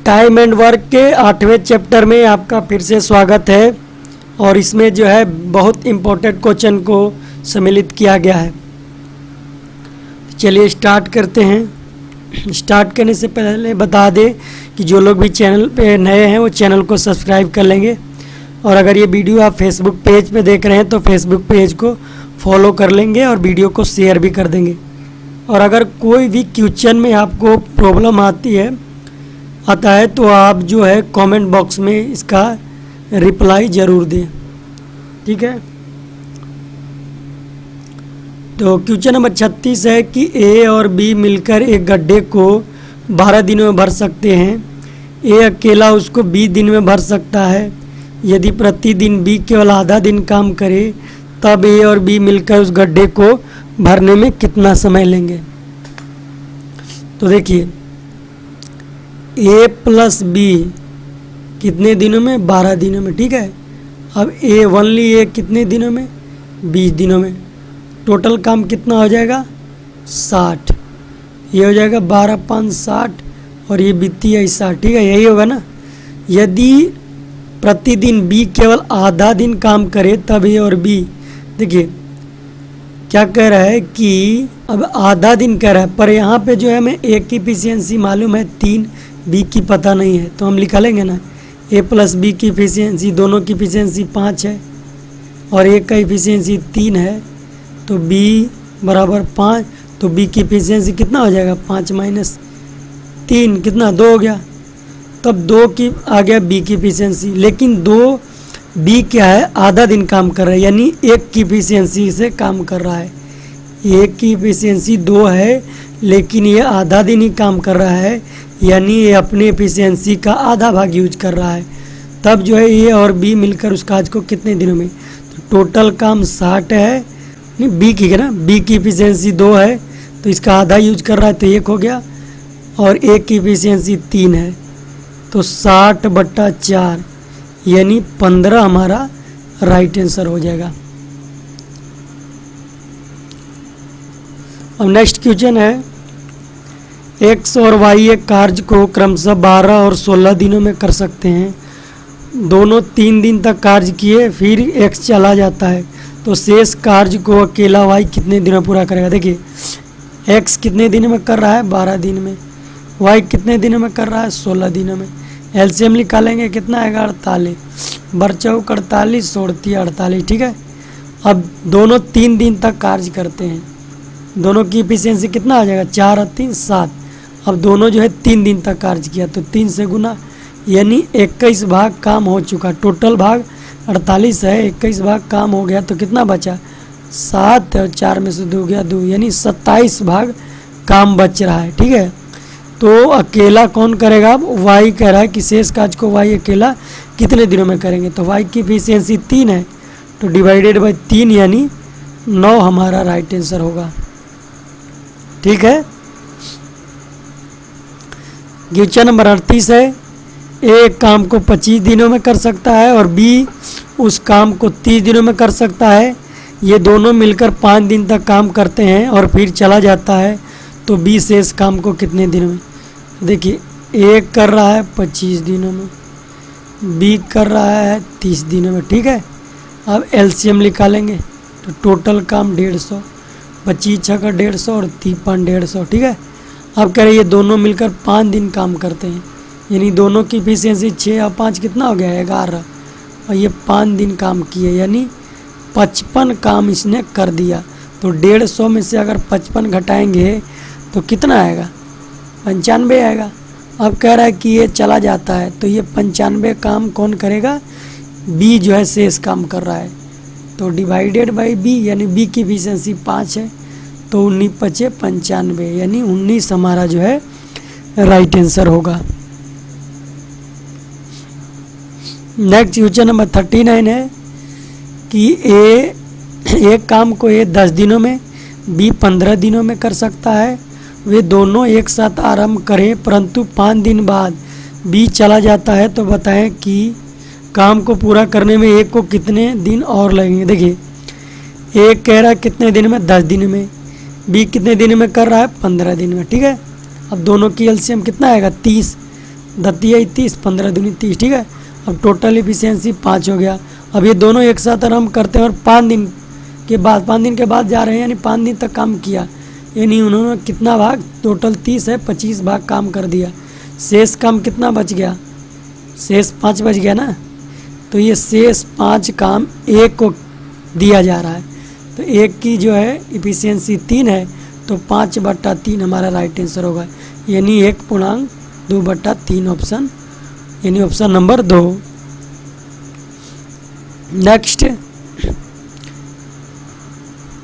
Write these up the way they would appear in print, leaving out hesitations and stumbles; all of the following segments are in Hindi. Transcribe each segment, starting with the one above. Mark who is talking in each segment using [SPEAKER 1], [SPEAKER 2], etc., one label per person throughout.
[SPEAKER 1] टाइम एंड वर्क के 8वें चैप्टर में आपका फिर से स्वागत है और इसमें जो है बहुत इम्पोर्टेंट क्वेश्चन को सम्मिलित किया गया है। चलिए स्टार्ट करते हैं। स्टार्ट करने से पहले बता दें कि जो लोग भी चैनल पे नए हैं वो चैनल को सब्सक्राइब कर लेंगे और अगर ये वीडियो आप फेसबुक पेज पे देख रहे हैं तो फेसबुक पेज को फॉलो कर लेंगे और वीडियो को शेयर भी कर देंगे। और अगर कोई भी क्वेश्चन में आपको प्रॉब्लम आता है तो आप जो है कमेंट बॉक्स में इसका रिप्लाई ज़रूर दें, ठीक है। तो क्वेश्चन नंबर 36 है कि ए और बी मिलकर एक गड्ढे को 12 दिनों में भर सकते हैं। ए अकेला उसको 20 दिन में भर सकता है। यदि प्रतिदिन बी केवल आधा दिन काम करे तब ए और बी मिलकर उस गड्ढे को भरने में कितना समय लेंगे। तो देखिए ए प्लस बी कितने दिनों में, 12 दिनों में, ठीक है। अब ए ओनली ए कितने दिनों में, 20 दिनों में। टोटल काम कितना हो जाएगा, 60। ये हो जाएगा 12 5 60 और ये वित्तीय 60, ठीक है, यही होगा ना। यदि प्रतिदिन बी केवल आधा दिन काम करे तब ए और बी, देखिए क्या कह रहा है कि अब आधा दिन कह रहा है, पर यहाँ पे जो है हमें ए की इफिशियंसी मालूम है 3, बी की पता नहीं है, तो हम लिखा लेंगे ना ए प्लस बी की इफिशियंसी, दोनों की इफिशियंसी 5 है और ए का इफिशियंसी 3 है, तो बी बराबर 5। तो बी की इफिशियंसी कितना हो जाएगा, 5 माइनस 3 कितना, 2 हो गया। तब 2 की आ गया बी की इफिशियंसी, लेकिन 2 बी क्या है, आधा दिन काम कर रहा है, यानी 1 की इफिशियंसी से काम कर रहा है। 1 की इफिशियंसी 2 है लेकिन ये आधा दिन ही काम कर रहा है, यानी ये अपने एफिशिएंसी का आधा भाग यूज कर रहा है। तब जो है ए और बी मिलकर उस काज को कितने दिनों में, तो टोटल काम 60 है, नहीं बी की है ना, बी की एफिशिएंसी 2 है तो इसका आधा यूज कर रहा है तो 1 हो गया और ए की एफिशिएंसी 3 है तो 60/4 यानी 15 हमारा राइट आंसर हो जाएगा। अब नेक्स्ट क्वेश्चन है एक्स और वाई एक कार्य को क्रमशः 12 और 16 दिनों में कर सकते हैं। दोनों 3 दिन तक कार्य किए फिर एक्स चला जाता है तो शेष कार्य को अकेला वाई कितने दिनों में पूरा करेगा। देखिए एक्स कितने दिनों में कर रहा है, 12 दिन में। वाई कितने दिनों में कर रहा है, 16 दिनों में। एलसीएम निकालेंगे कितना आएगा, 48। बरचौक 48 सोड़ती 48, ठीक है। अब दोनों 3 दिन तक कार्य करते हैं, दोनों की इफिशियंसी कितना आ जाएगा, 4 और 3 7। अब दोनों जो है 3 दिन तक कार्य किया तो 3 से गुना, यानी 21 भाग काम हो चुका। टोटल भाग 48 है, 21 भाग काम हो गया तो कितना बचा, 7 और 4 में से 2 गया 2, यानी 27 भाग काम बच रहा है, ठीक है। तो अकेला कौन करेगा, अब वाई कह रहा है कि शेष काज को वाई अकेला कितने दिनों में करेंगे। तो वाई की इफिशियंसी 3 है तो डिवाइडेड बाई 3 यानी 9 हमारा राइट आंसर होगा, ठीक है। क्वेश्चन नंबर 38 है ए काम को 25 दिनों में कर सकता है और बी उस काम को 30 दिनों में कर सकता है। ये दोनों मिलकर 5 दिन तक काम करते हैं और फिर चला जाता है तो बी शेष काम को कितने दिनों में। देखिए ए कर रहा है 25 दिनों में, बी कर रहा है 30 दिनों में, ठीक है। अब एलसीएम निकालेंगे तो टोटल काम 150, 25 6 का 150 और 3 150, ठीक है। अब कह रहे ये दोनों मिलकर 5 दिन काम करते हैं, यानी दोनों की इफिशियंसी 6 और 5 कितना हो गया, 11 और ये 5 दिन काम किए यानी 55 काम इसने कर दिया। तो 150 में से अगर 55 घटाएंगे तो कितना आएगा, 95 आएगा। अब कह रहा है कि ये चला जाता है तो ये 95 काम कौन करेगा, बी जो है शेष काम कर रहा है तो डिवाइडेड बाई बी, यानी बी की इफिशियंसी 5 है तो 19 5 95 यानी 19 हमारा जो है राइट आंसर होगा। नेक्स्ट क्वेश्चन नंबर 39 है कि एक काम को ए 10 दिनों में, बी 15 दिनों में कर सकता है। वे दोनों एक साथ आरंभ करें परंतु 5 दिन बाद बी चला जाता है तो बताएं कि काम को पूरा करने में ए को कितने दिन और लगेंगे। देखिए एक कह रहा है कितने दिन में, 10 दिन में। बी कितने दिन में कर रहा है, 15 दिन में, ठीक है। अब दोनों की एलसीएम कितना आएगा, 30। दतिया 30, 15 दूनी 30, ठीक है। अब टोटल इफिशियंसी 5 हो गया। अब ये दोनों एक साथ आराम करते हैं और 5 दिन के बाद जा रहे हैं, यानी 5 दिन तक काम किया, यानी उन्होंने कितना भाग, टोटल 30 है, 25 भाग काम कर दिया। शेष काम कितना बच गया, शेष 5 बच गया ना। तो ये शेष 5 काम एक को दिया जा रहा है, तो एक की जो है इफिशियंसी 3 है, तो 5/3 हमारा राइट आंसर होगा, यानी 1.2/3 ऑप्शन, यानी ऑप्शन नंबर 2। नेक्स्ट,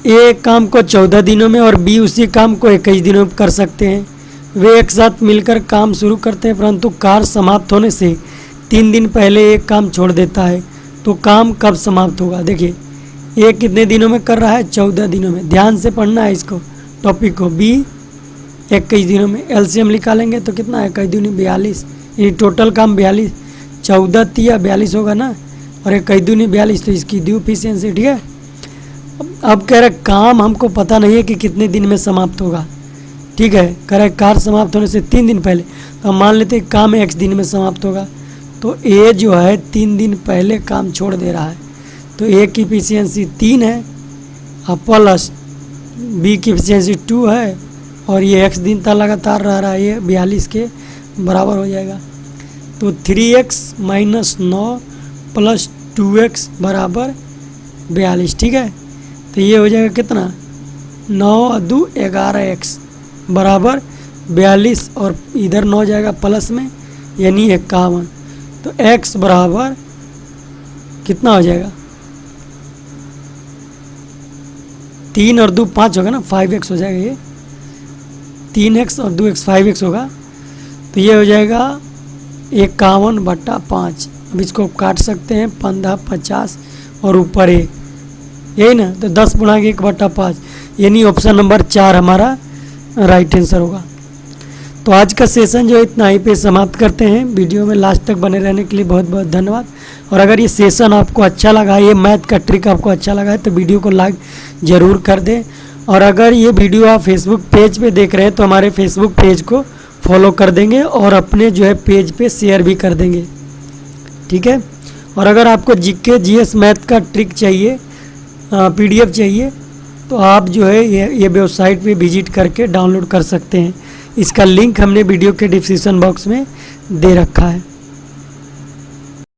[SPEAKER 1] ए काम को 14 दिनों में और बी उसी काम को 21 दिनों में कर सकते हैं। वे एक साथ मिलकर काम शुरू करते हैं, परंतु कार्य समाप्त होने से 3 दिन पहले एक काम छोड़ देता है, तो काम कब समाप्त होगा। देखिए ए कितने दिनों में कर रहा है, 14 दिनों में, ध्यान से पढ़ना है इसको टॉपिक को। बी 21 दिनों में, एलसीएम निकालेंगे तो कितना है, 21 दूनी 42, ये टोटल काम 42, 14 तिया 42 होगा ना, और 21 दूनी 42, तो इसकी ड्यू इफिशियंसी, ठीक है। अब कह रहे काम हमको पता नहीं है कि कितने दिन में समाप्त होगा, ठीक है। कह रहे कार्य समाप्त होने से 3 दिन पहले, तो हम मान लेते हैं काम x दिन में समाप्त होगा, तो ए जो है 3 दिन पहले काम छोड़ दे रहा है, तो ए की इफिशियंसी 3 है और प्लस बी की इफिशियंसी 2 है, और ये x दिन तक लगातार रह रहा है, ये 42 के बराबर हो जाएगा। तो 3x - 9 + 2x = 42, ठीक है। तो ये हो जाएगा कितना, 9 और 2 11x = 42, और इधर 9 जाएगा प्लस में, यानी 51, तो x बराबर कितना हो जाएगा, 3 और 2 5 होगा ना, 5x हो जाएगा, ये 3x और 2x 5x होगा, तो ये हो जाएगा 51/5। अब इसको काट सकते हैं, 15 50 और ऊपर 1, यही ना, तो 10 × 1/5, यानी ऑप्शन नंबर 4 हमारा राइट आंसर होगा। तो आज का सेशन जो है इतना ही पे समाप्त करते हैं। वीडियो में लास्ट तक बने रहने के लिए बहुत बहुत धन्यवाद। और अगर ये सेशन आपको अच्छा लगा, ये मैथ का ट्रिक आपको अच्छा लगा है, तो वीडियो को लाइक ज़रूर कर दें। और अगर ये वीडियो आप फेसबुक पेज पे देख रहे हैं, तो हमारे फेसबुक पेज को फॉलो कर देंगे और अपने जो है पेज पे शेयर भी कर देंगे, ठीक है। और अगर आपको जीके जीएस मैथ का ट्रिक चाहिए, PDF चाहिए, तो आप जो है ये वेबसाइट पे विजिट करके डाउनलोड कर सकते हैं। इसका लिंक हमने वीडियो के डिस्क्रिप्शन बॉक्स में दे रखा है।